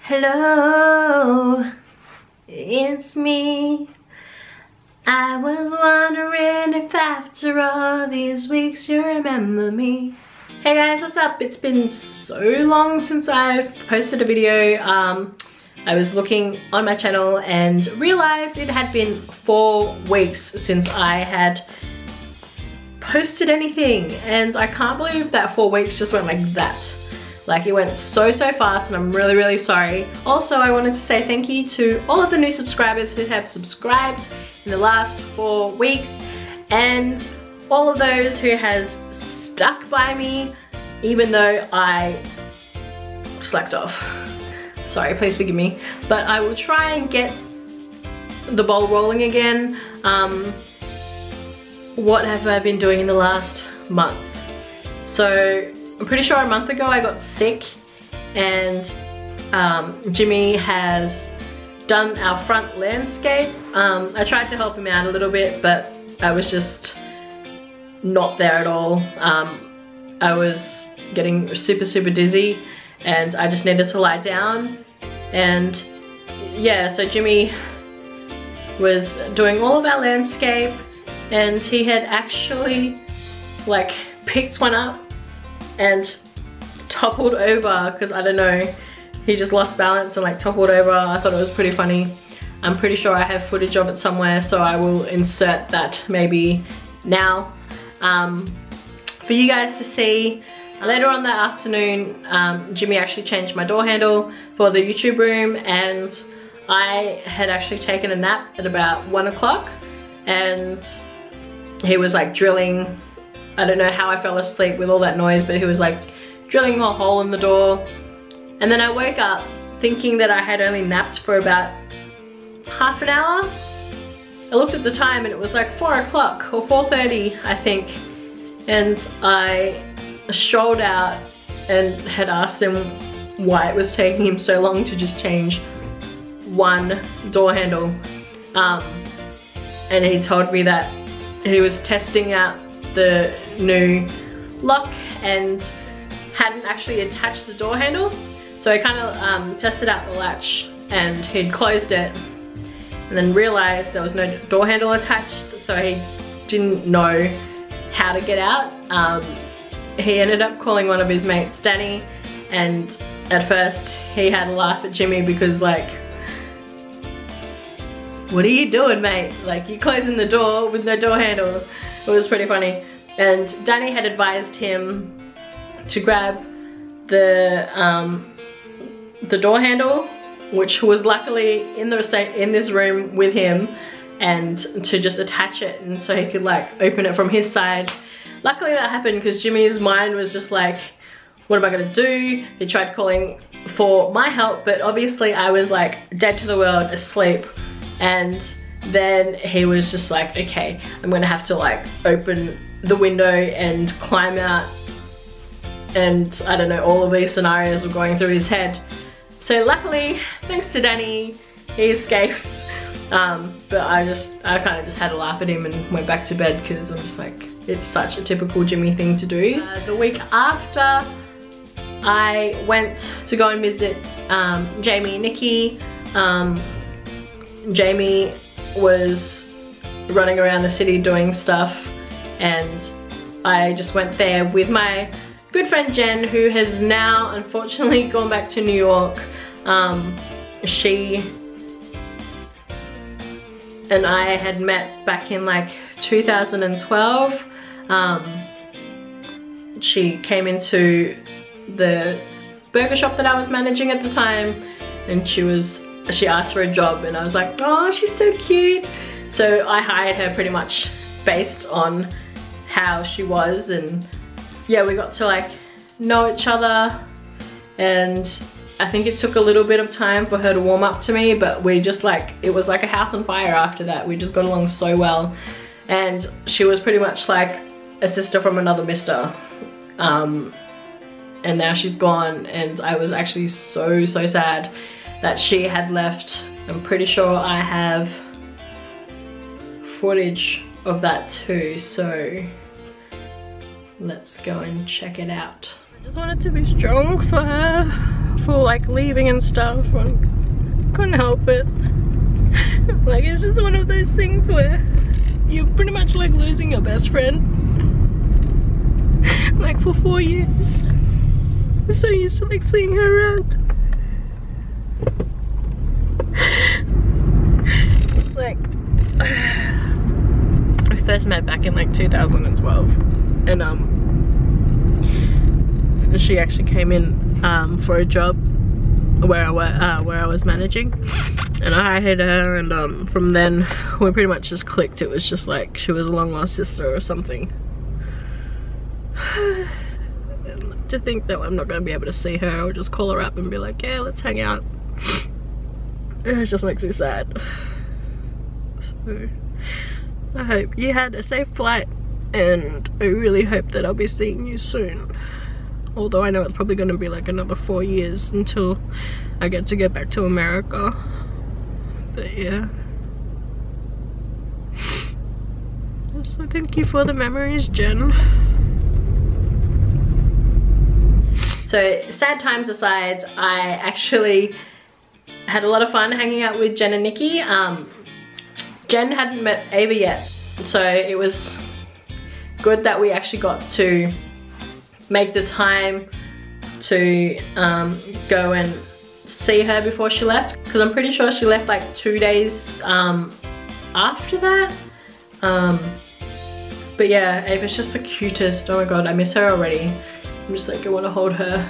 Hello, it's me. I was wondering if after all these weeks you remember me. Hey guys, what's up? It's been so long since I've posted a video. I was looking on my channel and realized it had been 4 weeks since I had posted anything, and I can't believe that 4 weeks just went like that. Like, it went so fast, and I'm really sorry. Also, I wanted to say thank you to all of the new subscribers who have subscribed in the last 4 weeks, and all of those who has stuck by me even though I slacked off. Sorry, please forgive me. But I will try and get the ball rolling again. What have I been doing in the last month? So I'm pretty sure a month ago I got sick, and Jimmy has done our front landscape. I tried to help him out a little bit, but I was just not there at all. I was getting super dizzy, and I just needed to lie down. And yeah, so Jimmy was doing all of our landscape, and he had actually like picked one up and toppled over, because I don't know, he just lost balance and like toppled over. I thought it was pretty funny. I'm pretty sure I have footage of it somewhere, so I will insert that maybe now for you guys to see. Later on that afternoon, Jimmy actually changed my door handle for the YouTube room, and I had actually taken a nap at about 1 o'clock, and he was like drilling. I don't know how I fell asleep with all that noise, but he was like drilling a hole in the door. And then I woke up thinking that I had only napped for about half an hour. I looked at the time and it was like 4 o'clock or 4:30, I think. And I strolled out and had asked him why it was taking him so long to just change one door handle. And he told me that he was testing out the new lock and hadn't actually attached the door handle. So he kind of tested out the latch, and he'd closed it and then realized there was no door handle attached, so he didn't know how to get out. He ended up calling one of his mates, Danny, and at first he had a laugh at Jimmy because like, what are you doing, mate? Like, you're closing the door with no door handle. It was pretty funny. And Danny had advised him to grab the door handle, which was luckily in this room with him, and to just attach it, and so he could like open it from his side. Luckily that happened, because Jimmy's mind was just like, what am I gonna do? He tried calling for my help, but obviously I was like dead to the world, asleep. And then he was just like, okay, I'm gonna have to like open the window and climb out, and I don't know, all of these scenarios were going through his head. So luckily, thanks to Danny, he escaped. But I kind of just had a laugh at him and went back to bed, because I'm just like, it's such a typical Jimmy thing to do. The week after, I went to go and visit Jamie and Nikki. Jamie was running around the city doing stuff, and I just went there with my good friend Jen, who has now unfortunately gone back to New York. She and I had met back in like 2012. She came into the burger shop that I was managing at the time, and she asked for a job, and I was like, oh, she's so cute. So I hired her pretty much based on how she was, and yeah, we got to like know each other, and I think it took a little bit of time for her to warm up to me, but we just like, it was like a house on fire after that. We just got along so well, and she was pretty much like a sister from another mister. And now she's gone, and I was actually so sad that she had left. I'm pretty sure I have footage of that too, so let's go and check it out. I just wanted to be strong for her for like leaving and stuff, and couldn't help it. Like, it's just one of those things where you're pretty much like losing your best friend. Like for 4 years. I'm so used to like seeing her around. Like, we first met back in like 2012, and she actually came in for a job where I was managing, and I hired her, and from then we pretty much just clicked. It was just like she was a long lost sister or something. And to think that I'm not going to be able to see her or just call her up and be like, yeah, let's hang out, it just makes me sad. So I hope you had a safe flight, and I really hope that I'll be seeing you soon. Although I know it's probably going to be like another 4 years until I get to go back to America. But yeah. So thank you for the memories, Jen. So sad times aside, I actually had a lot of fun hanging out with Jen and Nikki. Jen hadn't met Ava yet, so it was good that we actually got to make the time to go and see her before she left, because I'm pretty sure she left like 2 days after that. But yeah, Ava's just the cutest. Oh my god, I miss her already. I'm just like, I want to hold her.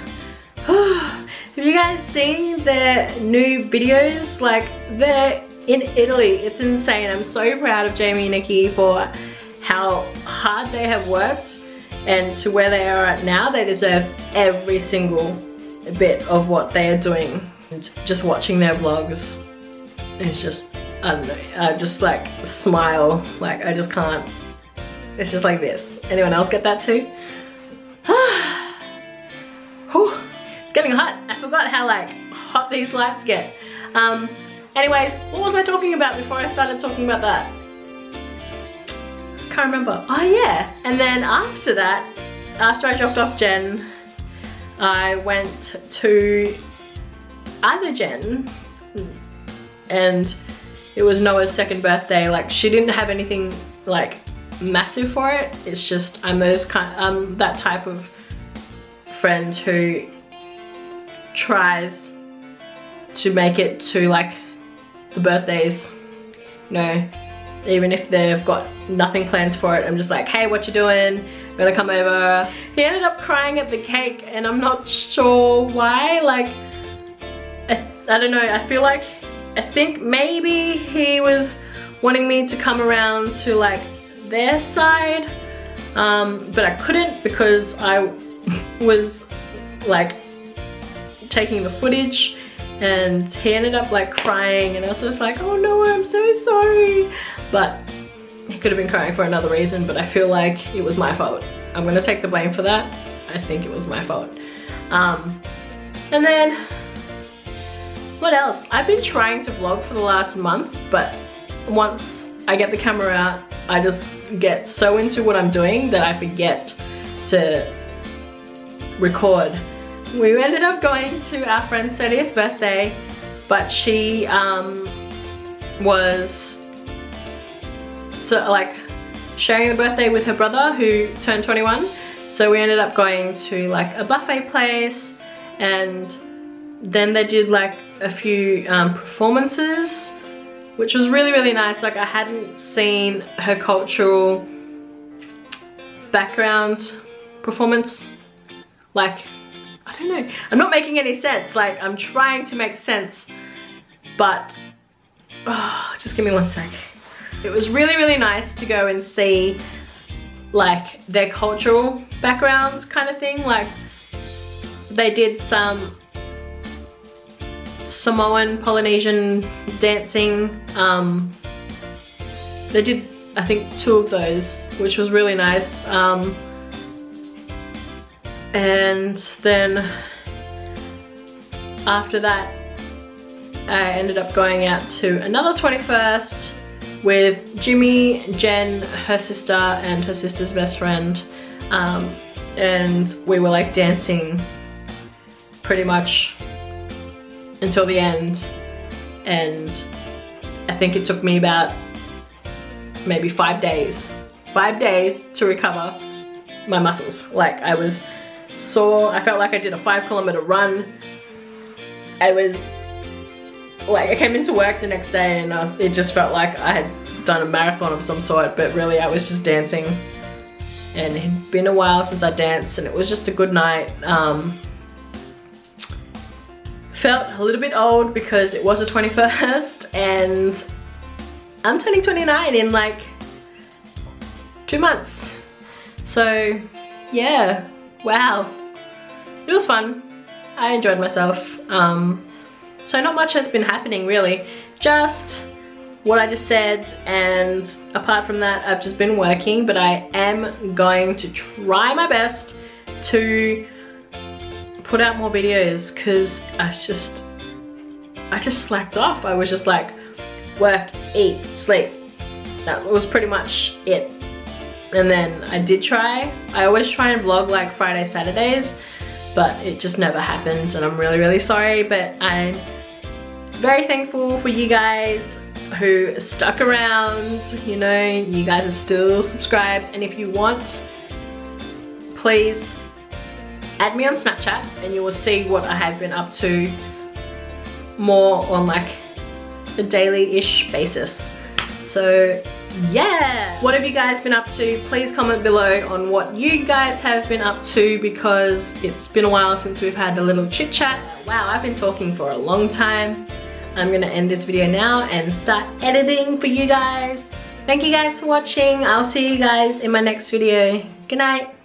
Have you guys seen their new videos? Like, they're in Italy. It's insane. I'm so proud of Jamie and Nikki for how hard they have worked, and to where they are at now. They deserve every single bit of what they are doing. And just watching their vlogs, it's just, I don't know, I just like smile. Like, I just can't. It's just like this. Anyone else get that too? Whew, it's getting hot. I forgot how like hot these lights get. Anyways, what was I talking about before I started talking about that? Can't remember. Oh yeah, and then after that, after I dropped off Jen, I went to other Jen, and it was Noah's second birthday. Like, she didn't have anything like massive for it. It's just I'm that type of friend who tries to make it to like the birthdays, you know, even if they've got nothing planned for it. I'm just like, hey, what you doing? I'm gonna come over. He ended up crying at the cake, and I'm not sure why. Like, I don't know, I think maybe he was wanting me to come around to like their side, but I couldn't because I was like taking the footage, and he ended up like crying, and I was just like, oh no, I'm so sorry. But he could have been crying for another reason, but I feel like it was my fault. I'm gonna take the blame for that. I think it was my fault. And then, what else? I've been trying to vlog for the last month, but once I get the camera out, I just get so into what I'm doing that I forget to record. We ended up going to our friend's 30th birthday, but she was so like sharing the birthday with her brother who turned 21. So we ended up going to like a buffet place, and then they did like a few performances, which was really, really nice. Like, I hadn't seen her cultural background performance. Like, I don't know, I'm not making any sense. Like, I'm trying to make sense, but just give me one sec. It was really, really nice to go and see like their cultural backgrounds kind of thing. Like, they did some Samoan, Polynesian dancing. They did, I think, 2 of those, which was really nice. And then after that, I ended up going out to another 21st with Jimmy, Jen, her sister, and her sister's best friend. And we were like dancing pretty much until the end, and I think it took me about maybe 5 days. 5 days to recover my muscles. Like, I was sore. I felt like I did a 5-kilometer run. I was like, I came into work the next day and it just felt like I had done a marathon of some sort, but really I was just dancing. And it had been a while since I danced, and it was just a good night. Felt a little bit old because it was the 21st and I'm turning 29 in like 2 months. So yeah, wow. It was fun. I enjoyed myself. So not much has been happening really. Just what I just said, and apart from that I've just been working, but I am going to try my best to put out more videos because I just slacked off. I was just like, work, eat, sleep. That was pretty much it. And then I did try. I always try and vlog like Friday, Saturdays, but it just never happened, and I'm really, really sorry, but I'm very thankful for you guys who stuck around. You know, you guys are still subscribed, and if you want, please add me on Snapchat and you will see what I have been up to more on like a daily-ish basis. So yeah, what have you guys been up to? Please comment below on what you guys have been up to, because it's been a while since we've had a little chit chat. Wow, I've been talking for a long time. I'm gonna end this video now and start editing for you guys. Thank you guys for watching. I'll see you guys in my next video. Good night.